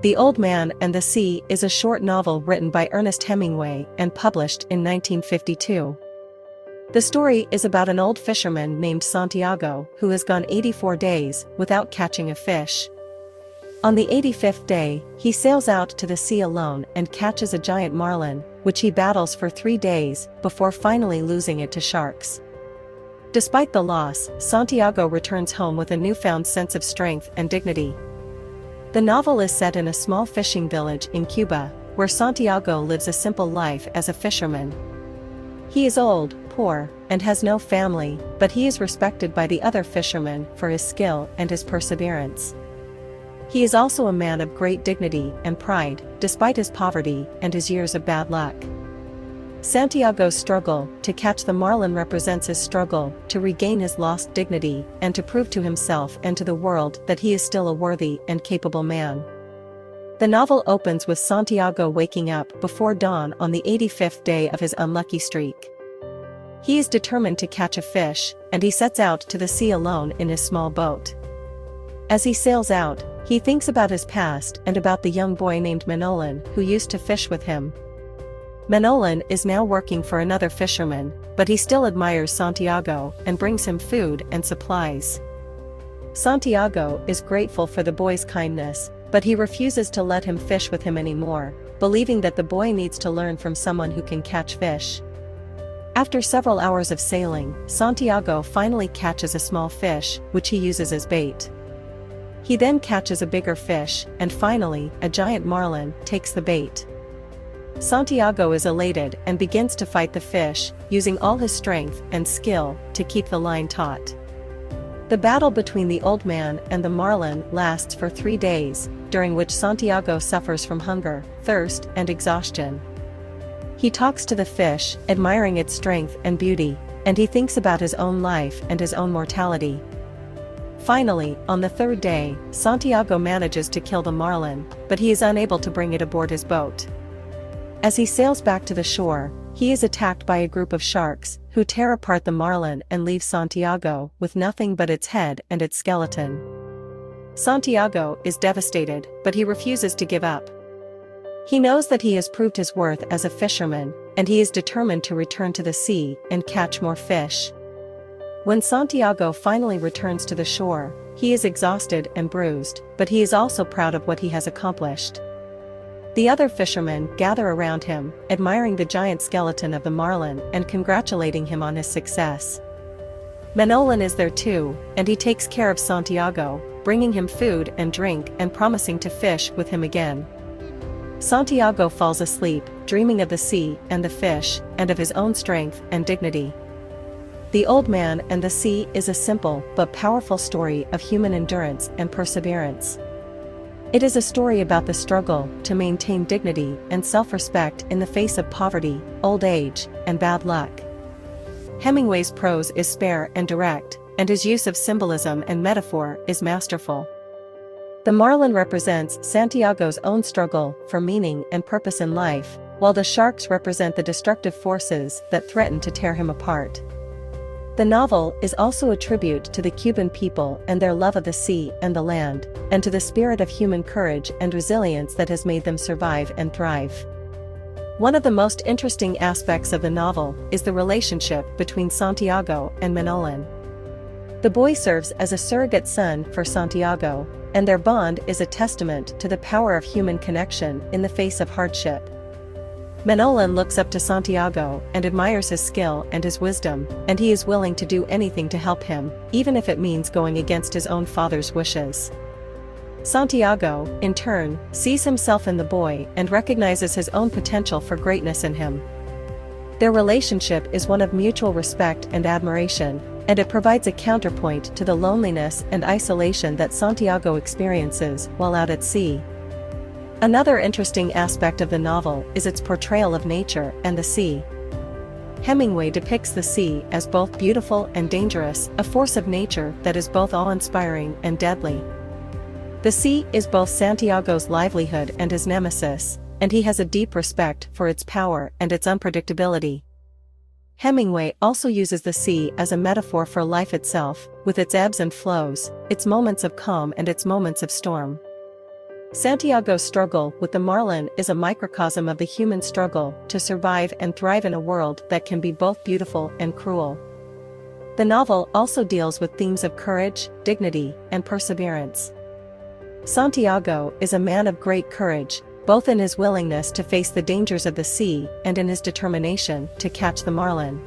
The Old Man and the Sea is a short novel written by Ernest Hemingway and published in 1952. The story is about an old fisherman named Santiago who has gone 84 days without catching a fish. On the 85th day, he sails out to the sea alone and catches a giant marlin, which he battles for 3 days before finally losing it to sharks. Despite the loss, Santiago returns home with a newfound sense of strength and dignity. The novel is set in a small fishing village in Cuba, where Santiago lives a simple life as a fisherman. He is old, poor, and has no family, but he is respected by the other fishermen for his skill and his perseverance. He is also a man of great dignity and pride, despite his poverty and his years of bad luck. Santiago's struggle to catch the marlin represents his struggle to regain his lost dignity and to prove to himself and to the world that he is still a worthy and capable man. The novel opens with Santiago waking up before dawn on the 85th day of his unlucky streak. He is determined to catch a fish, and he sets out to the sea alone in his small boat. As he sails out, he thinks about his past and about the young boy named Manolin who used to fish with him. Manolin is now working for another fisherman, but he still admires Santiago and brings him food and supplies. Santiago is grateful for the boy's kindness, but he refuses to let him fish with him anymore, believing that the boy needs to learn from someone who can catch fish. After several hours of sailing, Santiago finally catches a small fish, which he uses as bait. He then catches a bigger fish, and finally, a giant marlin takes the bait. Santiago is elated and begins to fight the fish, using all his strength and skill to keep the line taut. The battle between the old man and the marlin lasts for 3 days, during which Santiago suffers from hunger, thirst, and exhaustion. He talks to the fish, admiring its strength and beauty, and he thinks about his own life and his own mortality. Finally, on the 3rd day, Santiago manages to kill the marlin, but he is unable to bring it aboard his boat. As he sails back to the shore, he is attacked by a group of sharks, who tear apart the marlin and leave Santiago with nothing but its head and its skeleton. Santiago is devastated, but he refuses to give up. He knows that he has proved his worth as a fisherman, and he is determined to return to the sea and catch more fish. When Santiago finally returns to the shore, he is exhausted and bruised, but he is also proud of what he has accomplished. The other fishermen gather around him, admiring the giant skeleton of the marlin and congratulating him on his success. Manolin is there too, and he takes care of Santiago, bringing him food and drink and promising to fish with him again. Santiago falls asleep, dreaming of the sea and the fish, and of his own strength and dignity. The Old Man and the Sea is a simple but powerful story of human endurance and perseverance. It is a story about the struggle to maintain dignity and self-respect in the face of poverty, old age, and bad luck. Hemingway's prose is spare and direct, and his use of symbolism and metaphor is masterful. The marlin represents Santiago's own struggle for meaning and purpose in life, while the sharks represent the destructive forces that threaten to tear him apart. The novel is also a tribute to the Cuban people and their love of the sea and the land, and to the spirit of human courage and resilience that has made them survive and thrive. One of the most interesting aspects of the novel is the relationship between Santiago and Manolin. The boy serves as a surrogate son for Santiago, and their bond is a testament to the power of human connection in the face of hardship. Manolin looks up to Santiago and admires his skill and his wisdom, and he is willing to do anything to help him, even if it means going against his own father's wishes. Santiago, in turn, sees himself in the boy and recognizes his own potential for greatness in him. Their relationship is one of mutual respect and admiration, and it provides a counterpoint to the loneliness and isolation that Santiago experiences while out at sea. Another interesting aspect of the novel is its portrayal of nature and the sea. Hemingway depicts the sea as both beautiful and dangerous, a force of nature that is both awe-inspiring and deadly. The sea is both Santiago's livelihood and his nemesis, and he has a deep respect for its power and its unpredictability. Hemingway also uses the sea as a metaphor for life itself, with its ebbs and flows, its moments of calm and its moments of storm. Santiago's struggle with the marlin is a microcosm of the human struggle to survive and thrive in a world that can be both beautiful and cruel. The novel also deals with themes of courage, dignity, and perseverance. Santiago is a man of great courage, both in his willingness to face the dangers of the sea and in his determination to catch the marlin.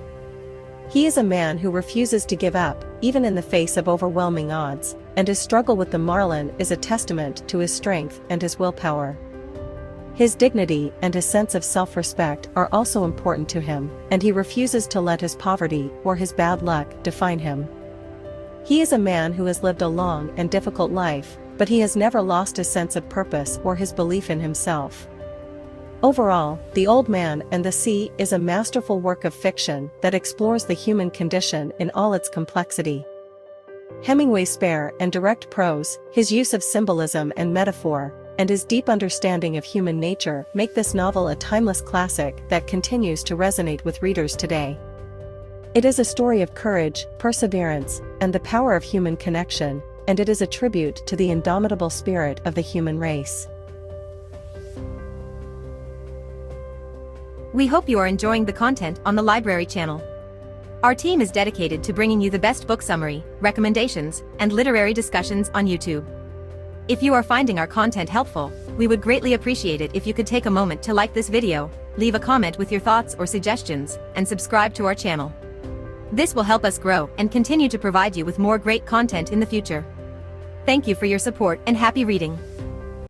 He is a man who refuses to give up, even in the face of overwhelming odds, and his struggle with the marlin is a testament to his strength and his willpower. His dignity and his sense of self-respect are also important to him, and he refuses to let his poverty or his bad luck define him. He is a man who has lived a long and difficult life, but he has never lost his sense of purpose or his belief in himself. Overall, The Old Man and the Sea is a masterful work of fiction that explores the human condition in all its complexity. Hemingway's spare and direct prose, his use of symbolism and metaphor, and his deep understanding of human nature make this novel a timeless classic that continues to resonate with readers today. It is a story of courage, perseverance, and the power of human connection, and it is a tribute to the indomitable spirit of the human race. We hope you are enjoying the content on the library channel. Our team is dedicated to bringing you the best book summary, recommendations, and literary discussions on YouTube. If you are finding our content helpful, we would greatly appreciate it if you could take a moment to like this video, leave a comment with your thoughts or suggestions, and subscribe to our channel. This will help us grow and continue to provide you with more great content in the future. Thank you for your support and happy reading.